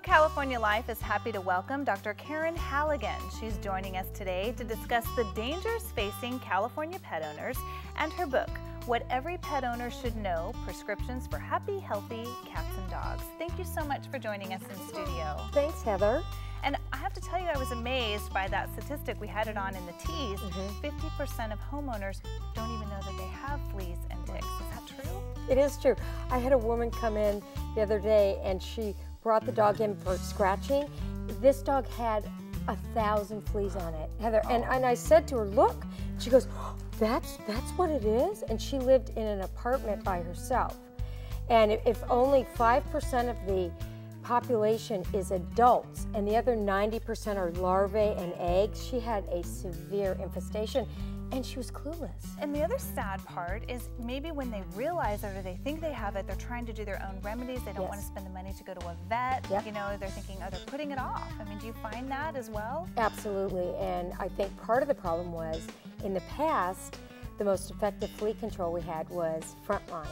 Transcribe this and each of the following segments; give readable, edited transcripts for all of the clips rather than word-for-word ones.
California Life is happy to welcome Dr. Karen Halligan. She's joining us today to discuss the dangers facing California pet owners and her book, What Every Pet Owner Should Know, Prescriptions for Happy, Healthy Cats and Dogs. Thank you so much for joining us in studio. Thanks, Heather. And I have to tell you, I was amazed by that statistic. We had it on in the teas. 50% of homeowners don't even know that they have fleas and ticks. Is that true? It is true. I had a woman come in the other day and she brought the dog in for scratching. This dog had 1,000 fleas on it, Heather. And I said to her, look. She goes, oh, that's what it is? And she lived in an apartment by herself. And if only 5% of the population is adults and the other 90% are larvae and eggs, she had a severe infestation and she was clueless. And the other sad part is maybe when they realize it or they think they have it, they're trying to do their own remedies. They don't want to spend the money to go to a vet. You know, they're thinking, oh, they're putting it off. I mean, do you find that as well? Absolutely. And I think part of the problem was in the past, the most effective flea control we had was Frontline.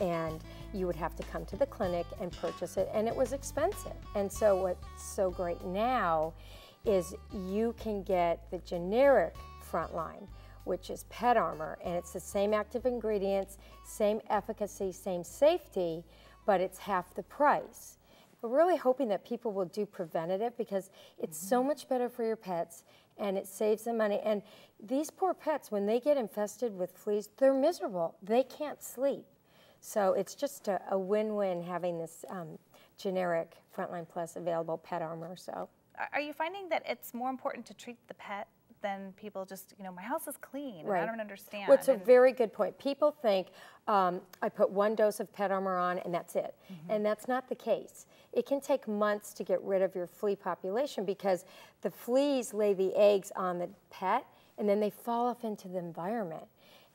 And you would have to come to the clinic and purchase it, and it was expensive. And so what's so great now is you can get the generic Frontline, which is Pet Armor, and it's the same active ingredients, same efficacy, same safety, but it's half the price. We're really hoping that people will do preventative because it's so much better for your pets and it saves them money. And these poor pets, when they get infested with fleas, they're miserable. They can't sleep. So it's just a win-win having this generic Frontline Plus available, Pet Armor. So, are you finding that it's more important to treat the pet than people just, you know, my house is clean, and I don't understand? Well, it's a very good point. People think I put one dose of Pet Armor on and that's it. And that's not the case. It can take months to get rid of your flea population because the fleas lay the eggs on the pet and then they fall off into the environment.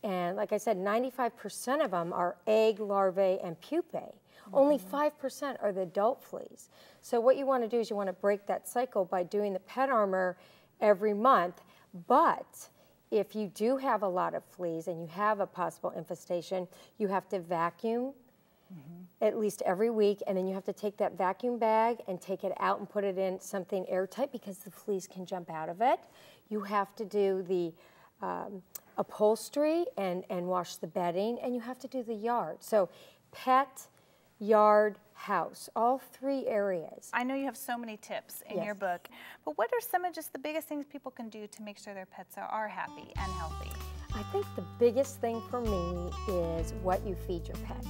And like I said, 95% of them are egg, larvae, and pupae. Only 5% are the adult fleas. So what you want to do is you want to break that cycle by doing the Pet Armor every month. But if you do have a lot of fleas and you have a possible infestation, you have to vacuum at least every week, and then you have to take that vacuum bag and take it out and put it in something airtight because the fleas can jump out of it. You have to do the upholstery and wash the bedding, and you have to do the yard. So pet, yard, house, all three areas. I know you have so many tips in your book, but what are some of just the biggest things people can do to make sure their pets are happy and healthy? I think the biggest thing for me is what you feed your pet.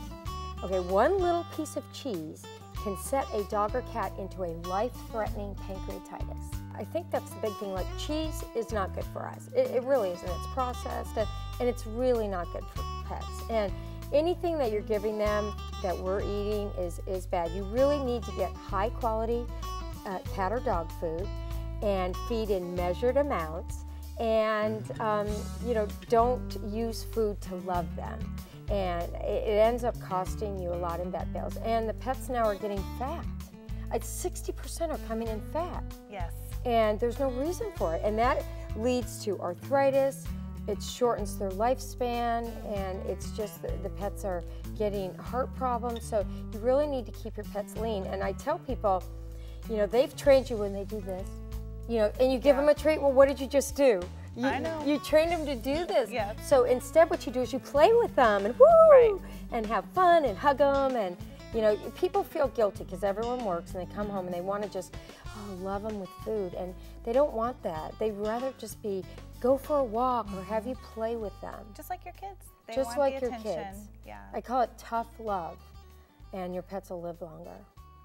Okay, one little piece of cheese can set a dog or cat into a life-threatening pancreatitis. I think that's the big thing. Like, cheese is not good for us. It really isn't. It's processed and it's really not good for pets. And anything that you're giving them that we're eating is bad. You really need to get high quality cat or dog food and feed in measured amounts, and you know, don't use food to love them. And it ends up costing you a lot in vet bills. And the pets now are getting fat. 60% are coming in fat. Yes. And there's no reason for it. And that leads to arthritis, it shortens their lifespan, and it's just the pets are getting heart problems. So you really need to keep your pets lean. And I tell people, you know, they've trained you when they do this, you know, and you give them a treat. Well, what did you just do? I know. You trained them to do this. Yes. So instead what you do is you play with them and woo, and have fun and hug them. And you know, people feel guilty because everyone works and they come home and they want to just love them with food, and they don't want that. They'd rather just go for a walk or have you play with them. Just like your kids. They just want like the your attention. kids. Yeah. I call it tough love, and your pets will live longer.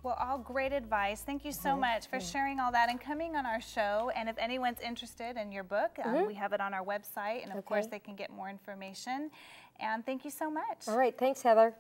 Well, all great advice. Thank you so much for sharing all that and coming on our show. And if anyone's interested in your book, we have it on our website, and of course they can get more information. And thank you so much. All right, thanks, Heather.